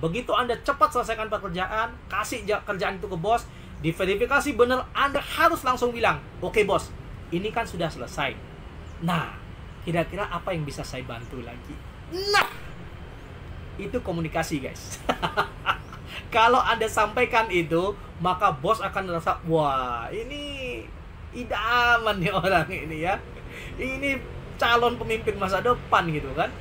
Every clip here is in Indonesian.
Begitu Anda cepat selesaikan pekerjaan, kasih kerjaan itu ke bos, diverifikasi benar, Anda harus langsung bilang, oke bos, ini kan sudah selesai. Nah, kira-kira apa yang bisa saya bantu lagi? Nah, itu komunikasi guys. Kalau Anda sampaikan itu, maka bos akan merasa, wah ini idaman nih orang ini ya. Ini calon pemimpin masa depan gitu kan.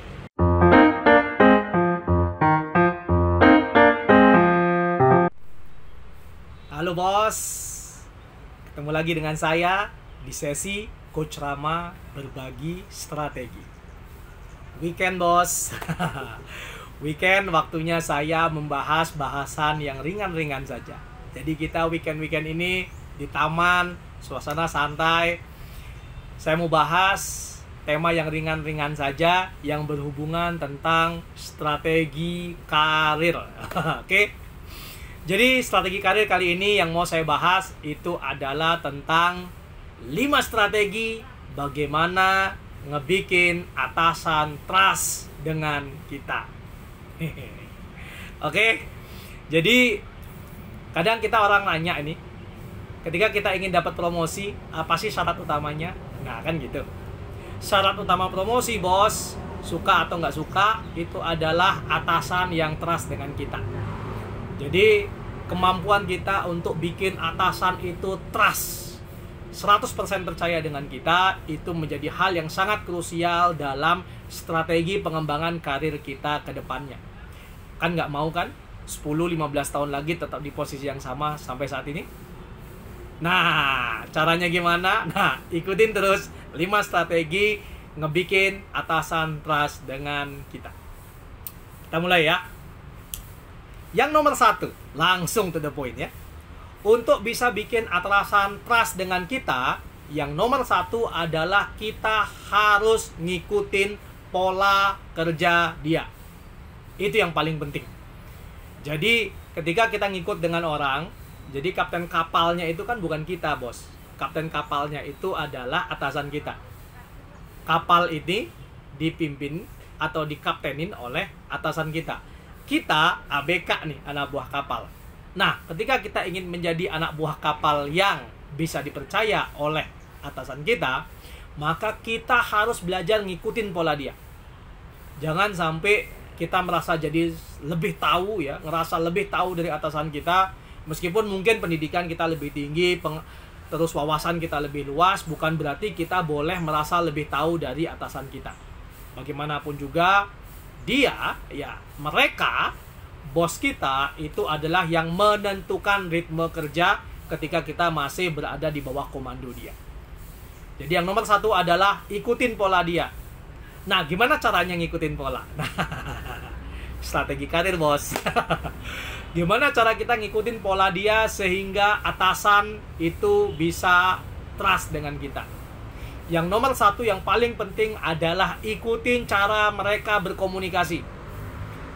Halo bos, ketemu lagi dengan saya di sesi Coach Rama berbagi strategi. Weekend bos. Weekend waktunya saya membahas bahasan yang ringan-ringan saja. Jadi kita weekend-weekend ini di taman, suasana santai. Saya mau bahas tema yang ringan-ringan saja yang berhubungan tentang strategi karir. Oke. Jadi strategi karir kali ini yang mau saya bahas itu adalah tentang 5 strategi bagaimana ngebikin atasan trust dengan kita. Oke. Jadi kadang kita orang nanya ini, ketika kita ingin dapat promosi, apa sih syarat utamanya? Nah kan gitu. Syarat utama promosi bos, suka atau nggak suka, itu adalah atasan yang trust dengan kita. Jadi kemampuan kita untuk bikin atasan itu trust, 100% percaya dengan kita, itu menjadi hal yang sangat krusial dalam strategi pengembangan karir kita ke depannya. Kan nggak mau kan 10-15 tahun lagi tetap di posisi yang sama sampai saat ini? Nah, caranya gimana? Nah, ikutin terus 5 strategi ngebikin atasan trust dengan kita. Kita mulai ya. Yang nomor 1, langsung to the point ya. Untuk bisa bikin atasan trust dengan kita, yang nomor 1 adalah kita harus ngikutin pola kerja dia. Itu yang paling penting. Jadi ketika kita ngikut dengan orang, jadi kapten kapalnya itu kan bukan kita bos. Kapten kapalnya itu adalah atasan kita. Kapal ini dipimpin atau dikaptenin oleh atasan kita. Kita ABK nih, anak buah kapal. Nah, ketika kita ingin menjadi anak buah kapal yang bisa dipercaya oleh atasan kita, maka kita harus belajar ngikutin pola dia. Jangan sampai kita merasa jadi lebih tahu ya, ngerasa lebih tahu dari atasan kita, meskipun mungkin pendidikan kita lebih tinggi, terus wawasan kita lebih luas, bukan berarti kita boleh merasa lebih tahu dari atasan kita. Bagaimanapun juga, dia, ya mereka, bos kita itu adalah yang menentukan ritme kerja ketika kita masih berada di bawah komando dia. Jadi yang nomor 1 adalah ikutin pola dia. Nah, gimana caranya ngikutin pola? Strategi karir bos. Gimana cara kita ngikutin pola dia sehingga atasan itu bisa trust dengan kita? Yang nomor 1 yang paling penting adalah ikutin cara mereka berkomunikasi.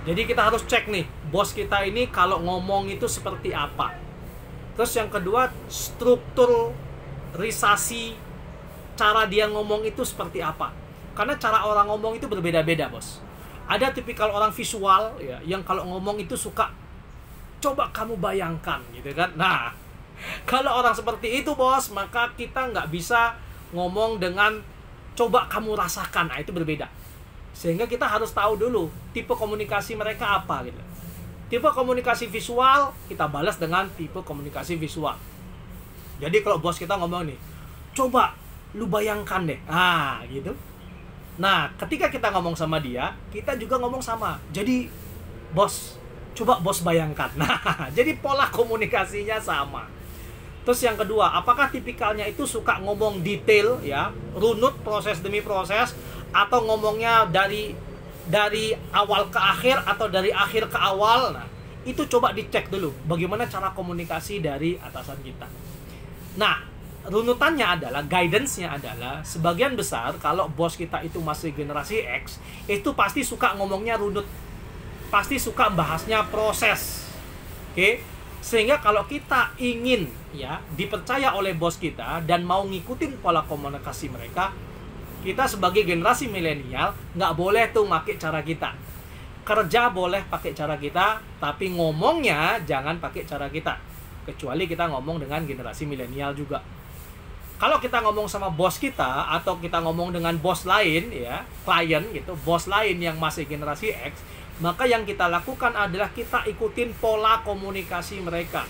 Jadi kita harus cek nih, bos kita ini kalau ngomong itu seperti apa. Terus yang kedua, struktur risasi cara dia ngomong itu seperti apa. Karena cara orang ngomong itu berbeda-beda bos. Ada tipikal orang visual ya, yang kalau ngomong itu suka coba kamu bayangkan gitu kan. Nah, kalau orang seperti itu bos, maka kita nggak bisa ngomong dengan coba kamu rasakan. Nah, itu berbeda. Sehingga kita harus tahu dulu tipe komunikasi mereka apa gitu. Tipe komunikasi visual kita balas dengan tipe komunikasi visual. Jadi kalau bos kita ngomong nih, coba lu bayangkan deh. Ah, gitu. Nah, ketika kita ngomong sama dia, kita juga ngomong sama. Jadi bos, coba bos bayangkan. Nah, jadi pola komunikasinya sama. Terus yang kedua, apakah tipikalnya itu suka ngomong detail ya, runut proses demi proses, atau ngomongnya dari awal ke akhir atau dari akhir ke awal? Nah, itu coba dicek dulu bagaimana cara komunikasi dari atasan kita. Nah, runutannya adalah, guidance-nya adalah, sebagian besar kalau bos kita itu masih generasi X, itu pasti suka ngomongnya runut, pasti suka bahasnya proses. Oke? Sehingga kalau kita ingin ya dipercaya oleh bos kita dan mau ngikutin pola komunikasi mereka, kita sebagai generasi milenial nggak boleh tuh pakai cara kita. Kerja boleh pakai cara kita, tapi ngomongnya jangan pakai cara kita. Kecuali kita ngomong dengan generasi milenial juga. Kalau kita ngomong sama bos kita, atau kita ngomong dengan bos lain, ya, klien gitu, bos lain yang masih generasi X, maka yang kita lakukan adalah kita ikutin pola komunikasi mereka.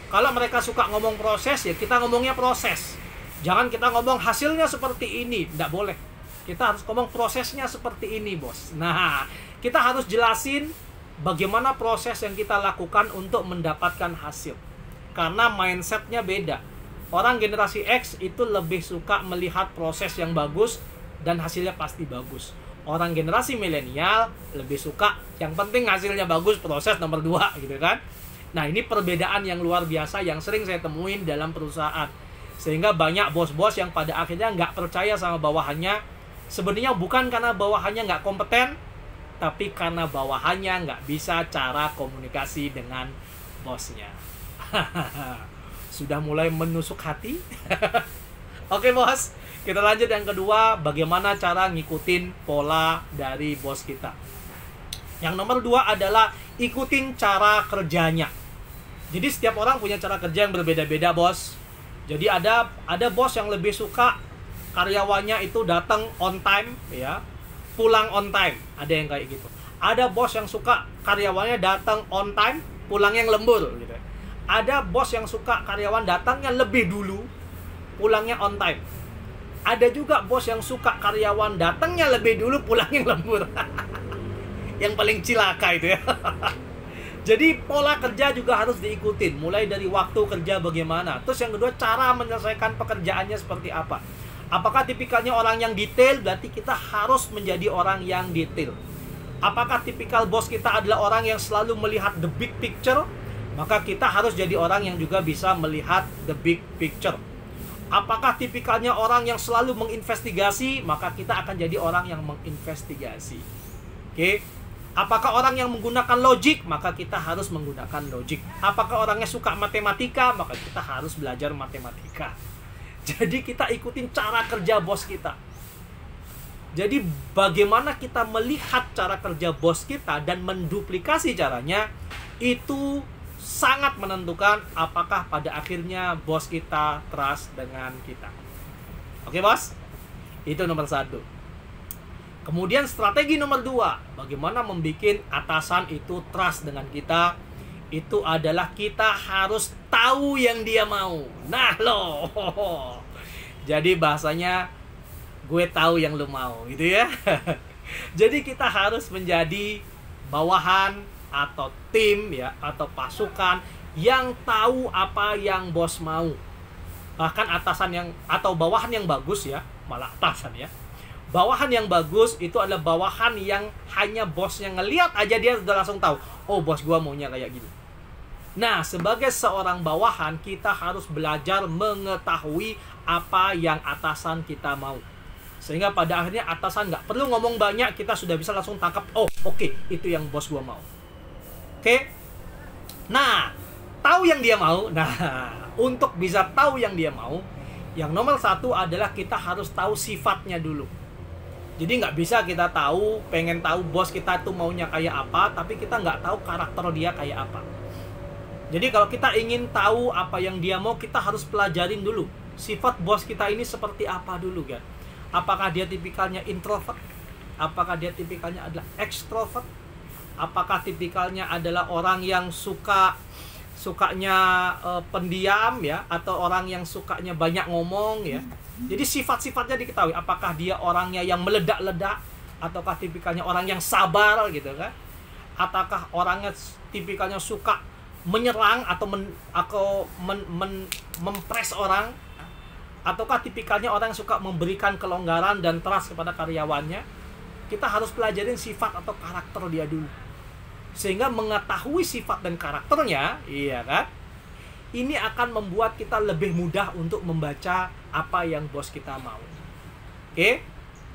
Kalau mereka suka ngomong proses, ya kita ngomongnya proses. Jangan kita ngomong hasilnya seperti ini, tidak boleh. Kita harus ngomong prosesnya seperti ini, bos. Nah, kita harus jelasin bagaimana proses yang kita lakukan untuk mendapatkan hasil. Karena mindsetnya beda. Orang generasi X itu lebih suka melihat proses yang bagus dan hasilnya pasti bagus. Orang generasi milenial lebih suka yang penting hasilnya bagus, proses nomor 2 gitu kan. Nah, ini perbedaan yang luar biasa yang sering saya temuin dalam perusahaan. Sehingga banyak bos-bos yang pada akhirnya nggak percaya sama bawahannya. Sebenarnya bukan karena bawahannya nggak kompeten, tapi karena bawahannya nggak bisa cara komunikasi dengan bosnya. Sudah mulai menusuk hati. Oke bos, kita lanjut yang kedua, bagaimana cara ngikutin pola dari bos kita. Yang nomor 2 adalah ikutin cara kerjanya. Jadi setiap orang punya cara kerja yang berbeda-beda bos. Jadi ada bos yang lebih suka karyawannya itu datang on time, ya, pulang on time. Ada yang kayak gitu. Ada bos yang suka karyawannya datang on time, pulang yang lembur gitu. Ada bos yang suka karyawan datangnya lebih dulu, pulangnya on time. Ada juga bos yang suka karyawan datangnya lebih dulu, pulangnya lembur. Yang paling cilaka itu ya. Jadi pola kerja juga harus diikutin. Mulai dari waktu kerja bagaimana. Terus yang kedua, cara menyelesaikan pekerjaannya seperti apa. Apakah tipikalnya orang yang detail? Berarti kita harus menjadi orang yang detail. Apakah tipikal bos kita adalah orang yang selalu melihat the big picture? Maka kita harus jadi orang yang juga bisa melihat the big picture. Apakah tipikalnya orang yang selalu menginvestigasi? Maka kita akan jadi orang yang menginvestigasi. Oke? Apakah orang yang menggunakan logik? Maka kita harus menggunakan logik. Apakah orangnya suka matematika? Maka kita harus belajar matematika. Jadi kita ikutin cara kerja bos kita. Jadi bagaimana kita melihat cara kerja bos kita dan menduplikasi caranya, itu sangat menentukan apakah pada akhirnya bos kita trust dengan kita. Oke bos? Itu nomor 1. Kemudian strategi nomor 2, bagaimana membuat atasan itu trust dengan kita, itu adalah kita harus tahu yang dia mau. Nah loh, jadi bahasanya gue tahu yang lu mau gitu ya. Jadi kita harus menjadi bawahan atau tim ya, atau pasukan yang tahu apa yang bos mau. Bahkan atasan yang atau bawahan yang bagus ya, malah atasan ya. Bawahan yang bagus itu adalah bawahan yang hanya bosnya ngelihat aja dia sudah langsung tahu, oh bos gua maunya kayak gini. Nah, sebagai seorang bawahan kita harus belajar mengetahui apa yang atasan kita mau. Sehingga pada akhirnya atasan nggak perlu ngomong banyak, kita sudah bisa langsung tangkap, oh oke, itu yang bos gua mau. Oke? Nah, tahu yang dia mau. Nah, untuk bisa tahu yang dia mau, yang nomor 1 adalah kita harus tahu sifatnya dulu. Jadi nggak bisa kita tahu, pengen tahu bos kita tuh maunya kayak apa, tapi kita nggak tahu karakter dia kayak apa. Jadi kalau kita ingin tahu apa yang dia mau, kita harus pelajarin dulu sifat bos kita ini seperti apa dulu kan. Apakah dia tipikalnya introvert? Apakah dia tipikalnya adalah extrovert? Apakah tipikalnya adalah orang yang sukanya pendiam ya, atau orang yang sukanya banyak ngomong ya. Jadi sifat-sifatnya diketahui. Apakah dia orangnya yang meledak-ledak, ataukah tipikalnya orang yang sabar gitu kan? Ataukah orangnya tipikalnya suka menyerang atau mempres orang? Ataukah tipikalnya orang yang suka memberikan kelonggaran dan trust kepada karyawannya? Kita harus pelajarin sifat atau karakter dia dulu. Sehingga mengetahui sifat dan karakternya, iya kan? Ini akan membuat kita lebih mudah untuk membaca apa yang bos kita mau. Oke?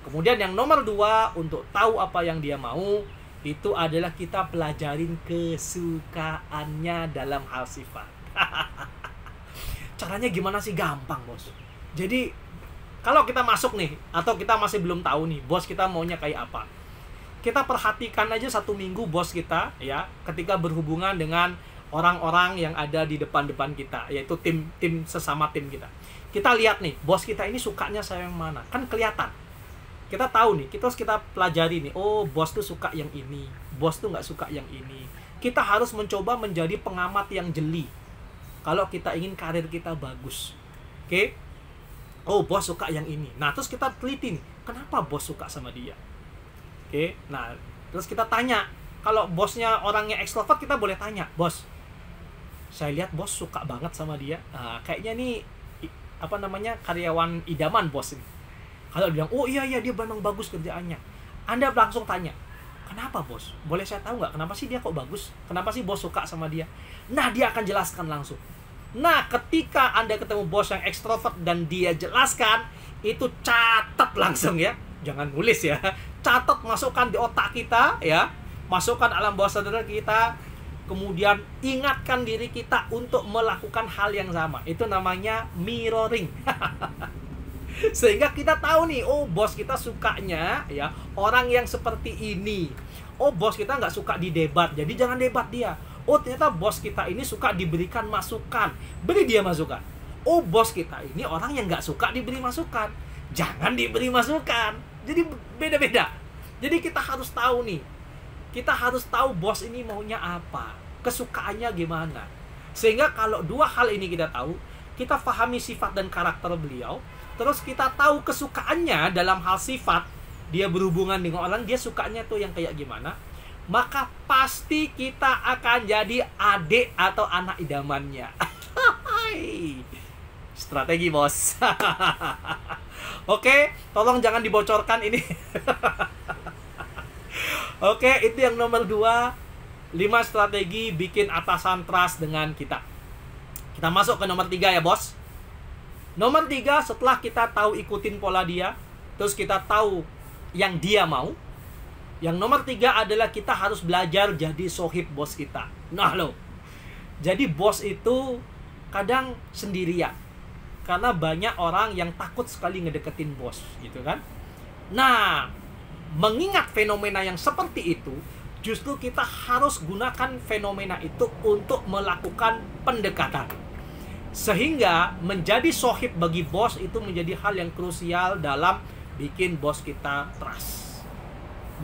Kemudian yang nomor 2, untuk tahu apa yang dia mau, itu adalah kita pelajarin kesukaannya dalam hal sifat. Caranya gimana sih? Gampang, bos. Jadi kalau kita masuk nih, atau kita masih belum tahu nih bos kita maunya kayak apa, kita perhatikan aja 1 minggu bos kita ya, ketika berhubungan dengan orang-orang yang ada di depan-depan kita, yaitu tim sesama tim kita. Kita lihat nih, bos kita ini sukanya saya yang mana, kan kelihatan. Kita tahu nih, kita pelajari nih, oh bos tuh suka yang ini, bos tuh nggak suka yang ini. Kita harus mencoba menjadi pengamat yang jeli kalau kita ingin karir kita bagus. Oke? Oh bos suka yang ini. Nah terus kita teliti nih, kenapa bos suka sama dia? Oke? Nah terus kita tanya, kalau bosnya orangnya ekstrovert, kita boleh tanya, bos, saya lihat bos suka banget sama dia. Nah, kayaknya nih karyawan idaman bos ini. Kalau bilang, oh iya dia memang bagus kerjaannya, Anda langsung tanya, kenapa bos? Boleh saya tahu nggak kenapa sih dia kok bagus? Kenapa sih bos suka sama dia? Nah dia akan jelaskan langsung. Nah ketika Anda ketemu bos yang ekstrovert dan dia jelaskan, itu catat langsung ya, jangan nulis ya, catat, masukkan di otak kita ya, masukkan alam bawah sadar kita, kemudian ingatkan diri kita untuk melakukan hal yang sama. Itu namanya mirroring. Sehingga kita tahu nih, oh bos kita sukanya ya orang yang seperti ini. Oh bos kita nggak suka didebat, jadi jangan debat dia. Oh ternyata bos kita ini suka diberikan masukan, beri dia masukan. Oh bos kita ini orang yang nggak suka diberi masukan, jangan diberi masukan. Jadi beda-beda. Jadi kita harus tahu nih, kita harus tahu bos ini maunya apa, kesukaannya gimana. Sehingga kalau 2 hal ini kita tahu, kita pahami sifat dan karakter beliau, terus kita tahu kesukaannya dalam hal sifat, dia berhubungan dengan orang, dia sukanya tuh yang kayak gimana, maka pasti kita akan jadi adik atau anak idamannya. Strategi bos. Oke, tolong jangan dibocorkan ini. Oke, itu yang nomor 2, 5 strategi bikin atasan trust dengan kita. Kita masuk ke nomor 3 ya bos. Nomor 3, setelah kita tahu ikutin pola dia, terus kita tahu yang dia mau, yang nomor 3 adalah kita harus belajar jadi sohib bos kita. Nah loh, jadi bos itu kadang sendirian, karena banyak orang yang takut sekali ngedeketin bos, gitu kan. Nah, mengingat fenomena yang seperti itu, justru kita harus gunakan fenomena itu untuk melakukan pendekatan. Sehingga menjadi sohib bagi bos itu menjadi hal yang krusial dalam bikin bos kita trust.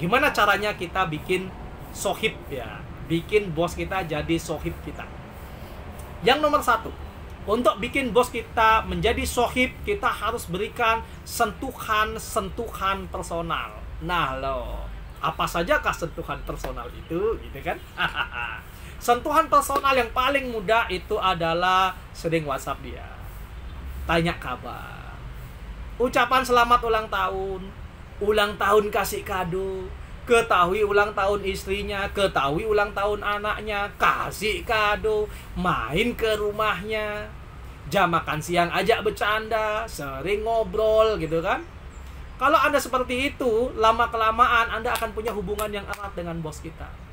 Gimana caranya kita bikin sohib ya? Bikin bos kita jadi sohib kita. Yang nomor 1, untuk bikin bos kita menjadi sohib, kita harus berikan sentuhan-sentuhan personal. Nah loh, apa sajakah sentuhan personal itu, gitu kan? Sentuhan personal yang paling mudah itu adalah sering WhatsApp dia, tanya kabar, ucapan selamat ulang tahun kasih kado, ketahui ulang tahun istrinya, ketahui ulang tahun anaknya, kasih kado, main ke rumahnya, jam makan siang ajak bercanda, sering ngobrol gitu kan. Kalau Anda seperti itu, lama-kelamaan Anda akan punya hubungan yang erat dengan bos kita.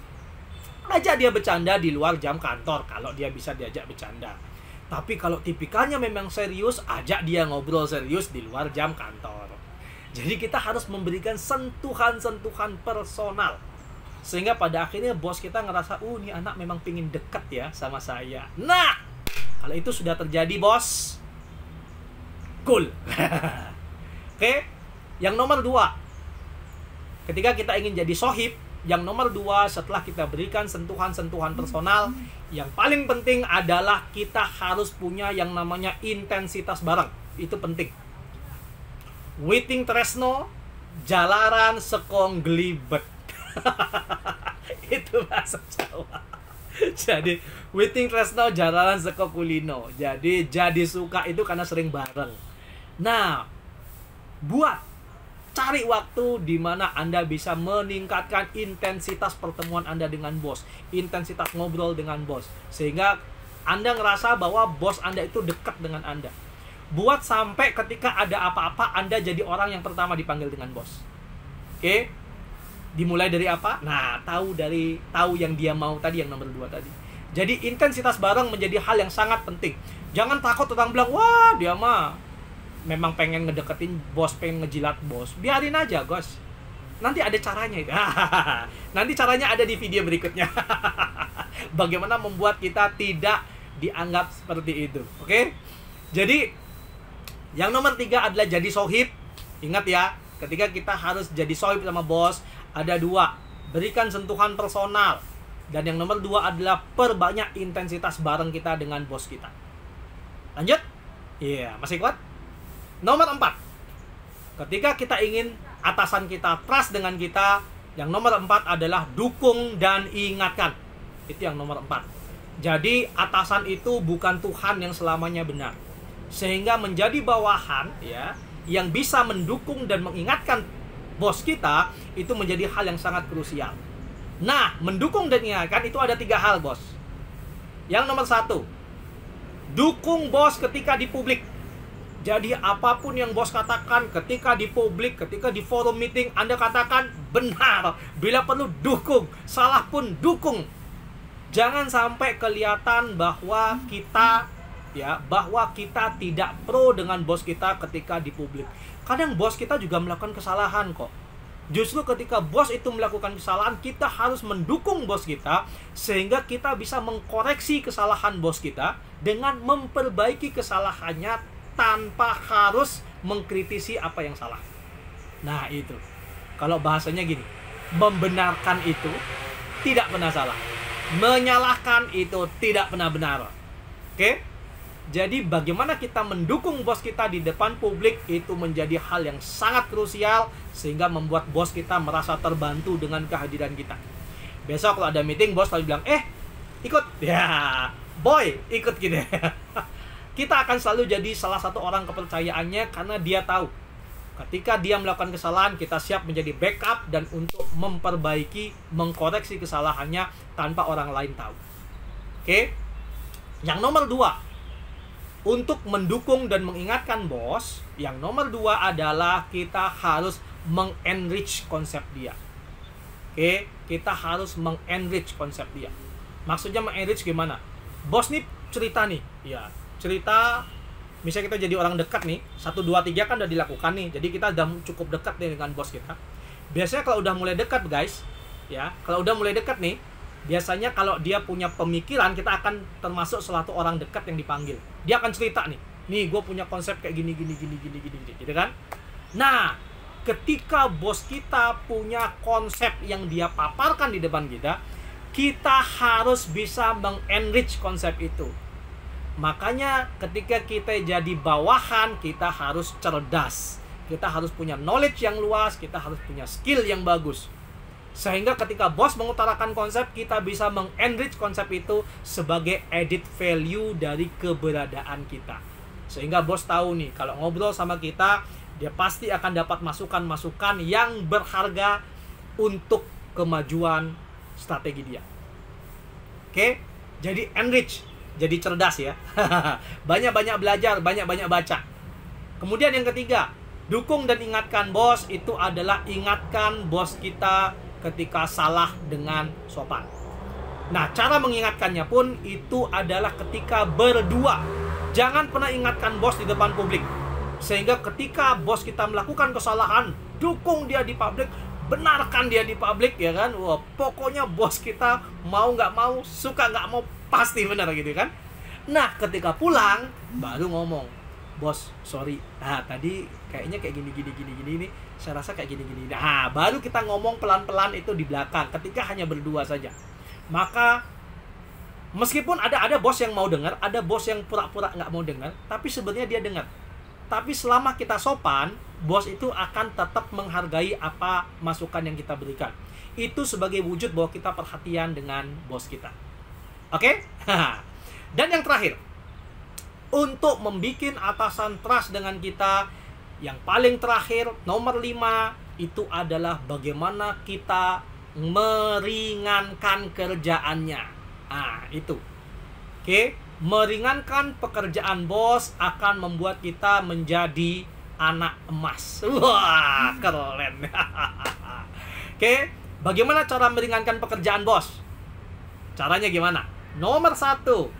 Ajak dia bercanda di luar jam kantor kalau dia bisa diajak bercanda. Tapi kalau tipikalnya memang serius, ajak dia ngobrol serius di luar jam kantor. Jadi kita harus memberikan sentuhan-sentuhan personal, sehingga pada akhirnya bos kita ngerasa, ini anak memang pingin deket ya sama saya. Nah, kalau itu sudah terjadi bos, cool. Oke. Yang nomor 2, ketika kita ingin jadi sohib, yang nomor 2, setelah kita berikan sentuhan-sentuhan personal, yang paling penting adalah kita harus punya yang namanya intensitas bareng. Itu penting. Witing tresno, jalaran sekong glibet. Itu bahasa Jawa. Jadi witing tresno, jalaran sekong kulino. Jadi suka itu karena sering bareng. Nah, cari waktu di mana Anda bisa meningkatkan intensitas pertemuan Anda dengan bos, intensitas ngobrol dengan bos, sehingga Anda ngerasa bahwa bos Anda itu dekat dengan Anda. Buat sampai ketika ada apa-apa, Anda jadi orang yang pertama dipanggil dengan bos. Oke? Dimulai dari apa? Nah, tahu yang dia mau tadi, yang nomor 2 tadi. Jadi intensitas bareng menjadi hal yang sangat penting. Jangan takut orang bilang, wah dia mah memang pengen ngedeketin bos, pengen ngejilat bos. Biarin aja, guys. Nanti ada caranya itu. Nanti caranya ada di video berikutnya. Bagaimana membuat kita tidak dianggap seperti itu. Oke? Jadi yang nomor 3 adalah jadi sohib. Ingat ya, ketika kita harus jadi sohib sama bos, ada 2. Berikan sentuhan personal. Dan yang nomor 2 adalah perbanyak intensitas bareng kita dengan bos kita. Lanjut? Iya, masih kuat? Nomor 4. Ketika kita ingin atasan kita trust dengan kita, yang nomor 4 adalah dukung dan ingatkan. Itu yang nomor 4. Jadi atasan itu bukan Tuhan yang selamanya benar. Sehingga menjadi bawahan ya, yang bisa mendukung dan mengingatkan bos kita, itu menjadi hal yang sangat krusial. Nah, mendukung dan ingatkan itu ada 3 hal, bos. Yang nomor 1, dukung bos ketika di publik. Jadi apapun yang bos katakan ketika di publik, ketika di forum meeting, Anda katakan benar. Bila perlu dukung, salah pun dukung. Jangan sampai kelihatan bahwa kita tidak pro dengan bos kita ketika di publik. Kadang bos kita juga melakukan kesalahan kok. Justru ketika bos itu melakukan kesalahan, kita harus mendukung bos kita sehingga kita bisa mengkoreksi kesalahan bos kita dengan memperbaiki kesalahannya tanpa harus mengkritisi apa yang salah. Nah itu, kalau bahasanya gini, membenarkan itu tidak pernah salah, menyalahkan itu tidak pernah benar. Oke? Jadi bagaimana kita mendukung bos kita di depan publik itu menjadi hal yang sangat krusial, sehingga membuat bos kita merasa terbantu dengan kehadiran kita. Besok kalau ada meeting, bos selalu bilang, ikut, ya boy, ikut gitu. Kita akan selalu jadi salah satu orang kepercayaannya, karena dia tahu ketika dia melakukan kesalahan, kita siap menjadi backup dan untuk memperbaiki, mengkoreksi kesalahannya tanpa orang lain tahu. Oke? Yang nomor 2, untuk mendukung dan mengingatkan bos, yang nomor 2 adalah kita harus mengenrich konsep dia. Oke? Kita harus mengenrich konsep dia. Maksudnya mengenrich gimana? Bos nih cerita nih, ya cerita, misalnya kita jadi orang dekat nih, 1, 2, 3 kan udah dilakukan nih, jadi kita udah cukup dekat nih dengan bos kita. Biasanya kalau udah mulai dekat guys, ya kalau udah mulai dekat nih, biasanya kalau dia punya pemikiran, kita akan termasuk salah satu orang dekat yang dipanggil. Dia akan cerita nih gue punya konsep kayak gini, gitu kan. Nah, ketika bos kita punya konsep yang dia paparkan di depan kita, kita harus bisa mengenrich konsep itu. Makanya ketika kita jadi bawahan, kita harus cerdas. Kita harus punya knowledge yang luas, kita harus punya skill yang bagus. Sehingga ketika bos mengutarakan konsep, kita bisa mengenrich konsep itu sebagai added value dari keberadaan kita. Sehingga bos tahu nih, kalau ngobrol sama kita, dia pasti akan dapat masukan-masukan yang berharga untuk kemajuan strategi dia. Oke? Jadi enrich. Jadi cerdas ya. Banyak-banyak belajar, banyak-banyak baca. Kemudian yang ketiga, dukung dan ingatkan bos itu adalah ingatkan bos kita ketika salah dengan sopan. Nah, cara mengingatkannya pun itu adalah ketika berdua. Jangan pernah ingatkan bos di depan publik. Sehingga ketika bos kita melakukan kesalahan, dukung dia di publik, benarkan dia di publik, ya kan. Wah, pokoknya bos kita mau nggak mau, suka nggak mau, pasti benar gitu kan. Nah, ketika pulang baru ngomong, bos sorry, tadi kayaknya kayak gini nih, saya rasa kayak gini. Nah, baru kita ngomong pelan-pelan itu di belakang ketika hanya berdua saja. Maka meskipun ada bos yang mau dengar, ada bos yang pura-pura nggak mau dengar, tapi sebenarnya dia dengar. Tapi selama kita sopan, bos itu akan tetap menghargai apa masukan yang kita berikan. Itu sebagai wujud bahwa kita perhatian dengan bos kita. Oke? Dan yang terakhir, untuk membuat atasan trust dengan kita, yang paling terakhir, nomor 5, itu adalah bagaimana kita meringankan kerjaannya. Itu. Oke? Meringankan pekerjaan bos akan membuat kita menjadi anak emas. Wah, keren. Oke? Bagaimana cara meringankan pekerjaan bos? Caranya gimana? Nomor satu,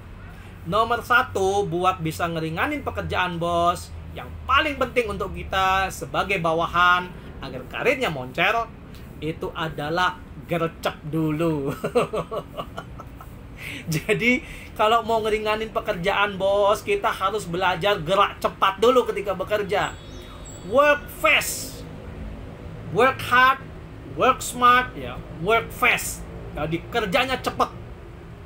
buat bisa ngeringanin pekerjaan bos, yang paling penting untuk kita sebagai bawahan agar karirnya moncer, itu adalah gercep dulu. Jadi kalau mau ngeringanin pekerjaan bos, kita harus belajar gerak cepat dulu ketika bekerja. Work fast, work hard, work smart, ya, work fast. Jadi kerjanya cepat.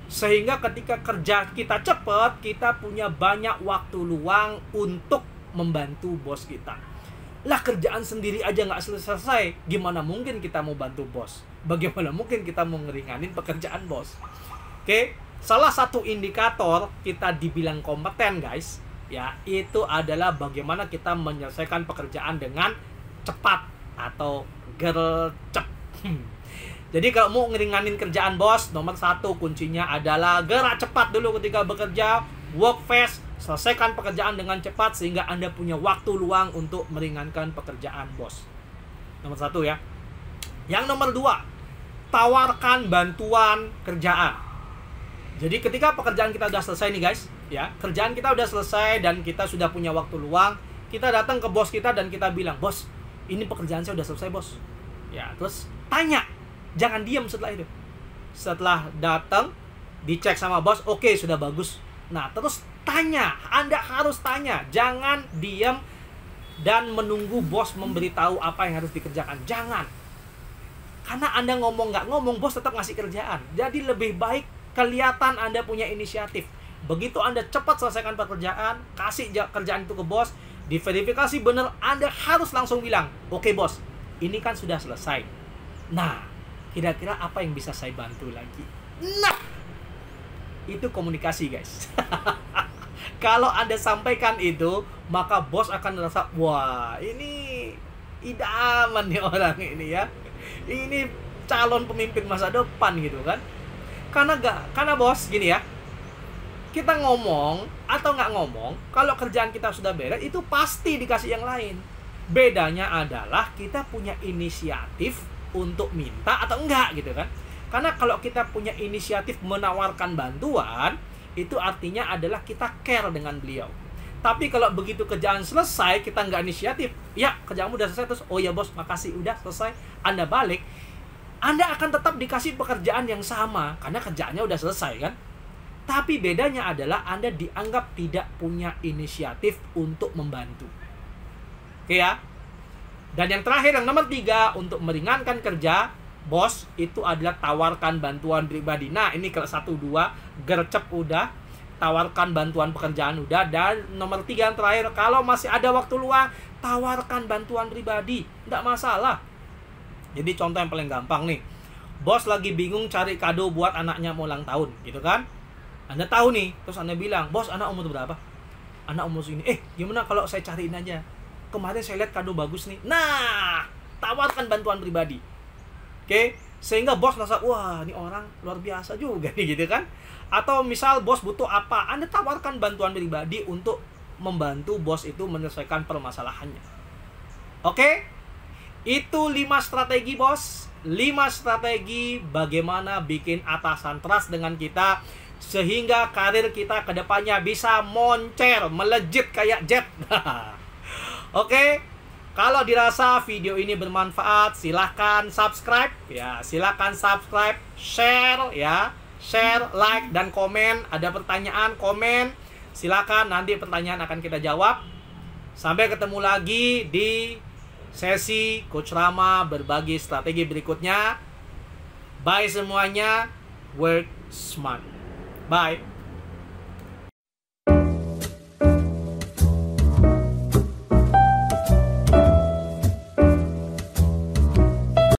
Sehingga ketika kerja kita cepat, kita punya banyak waktu luang untuk membantu bos kita. Lah kerjaan sendiri aja nggak selesai, gimana mungkin kita mau bantu bos? Bagaimana mungkin kita mau ngeringanin pekerjaan bos? Oke, salah satu indikator kita dibilang kompeten guys, ya itu adalah bagaimana kita menyelesaikan pekerjaan dengan cepat atau gercep. Jadi kalau mau ngeringanin kerjaan bos, nomor 1 kuncinya adalah gerak cepat dulu ketika bekerja, work fast, selesaikan pekerjaan dengan cepat sehingga Anda punya waktu luang untuk meringankan pekerjaan bos. Nomor 1 ya. Yang nomor 2, tawarkan bantuan kerjaan. Jadi ketika pekerjaan kita udah selesai nih guys, ya, kerjaan kita udah selesai dan kita sudah punya waktu luang, kita datang ke bos kita dan kita bilang, "Bos, ini pekerjaan saya udah selesai, Bos." Ya, terus tanya. Jangan diam setelah itu. Setelah datang, dicek sama bos, oke, sudah bagus. Nah, terus tanya. Anda harus tanya. Jangan diam dan menunggu bos memberitahu apa yang harus dikerjakan. Jangan. Karena Anda ngomong nggak ngomong, bos tetap ngasih kerjaan. Jadi lebih baik kelihatan Anda punya inisiatif. Begitu Anda cepat selesaikan pekerjaan, kasih kerjaan itu ke bos, diverifikasi benar, Anda harus langsung bilang, "Oke bos, ini kan sudah selesai. Nah, kira-kira apa yang bisa saya bantu lagi?" Nah, itu komunikasi guys. Kalau Anda sampaikan itu, maka bos akan merasa, wah ini idaman nih orang ini ya. Ini calon pemimpin masa depan gitu kan. Karena bos gini ya, kita ngomong atau nggak ngomong, kalau kerjaan kita sudah beres, itu pasti dikasih yang lain. Bedanya adalah kita punya inisiatif untuk minta atau enggak gitu kan. Karena kalau kita punya inisiatif menawarkan bantuan, itu artinya adalah kita care dengan beliau. Tapi kalau begitu kerjaan selesai, kita nggak inisiatif, ya kerjaanmu udah selesai, terus oh ya bos makasih udah selesai, Anda balik, Anda akan tetap dikasih pekerjaan yang sama karena kerjaannya udah selesai kan. Tapi bedanya adalah Anda dianggap tidak punya inisiatif untuk membantu. Oke ya. Dan yang terakhir, yang nomor 3, untuk meringankan kerja bos, itu adalah tawarkan bantuan pribadi. Nah, ini kalau 1, 2, gercep udah, tawarkan bantuan pekerjaan udah, dan nomor 3 yang terakhir, kalau masih ada waktu luang, tawarkan bantuan pribadi. Nggak masalah. Jadi contoh yang paling gampang nih, bos lagi bingung cari kado buat anaknya mau ulang tahun, gitu kan? Anda tahu nih, terus Anda bilang, "Bos, anak umur berapa?" "Anak umur segini." Gimana kalau saya cariin aja? Kemarin saya lihat kado bagus nih. Nah, tawarkan bantuan pribadi. Oke, sehingga bos merasa, wah ini orang luar biasa juga nih gitu kan. Atau misal bos butuh apa, Anda tawarkan bantuan pribadi untuk membantu bos itu menyelesaikan permasalahannya. Oke, itu 5 strategi bos. 5 strategi bagaimana bikin atasan trust dengan kita, sehingga karir kita ke depannya bisa moncer, melejit kayak jet. Oke, kalau dirasa video ini bermanfaat, silahkan subscribe ya, silahkan subscribe, share ya, share, like dan komen. Ada pertanyaan, komen, silahkan, nanti pertanyaan akan kita jawab. Sampai ketemu lagi di sesi Coach Rama berbagi strategi berikutnya. Bye semuanya, work smart. Bye.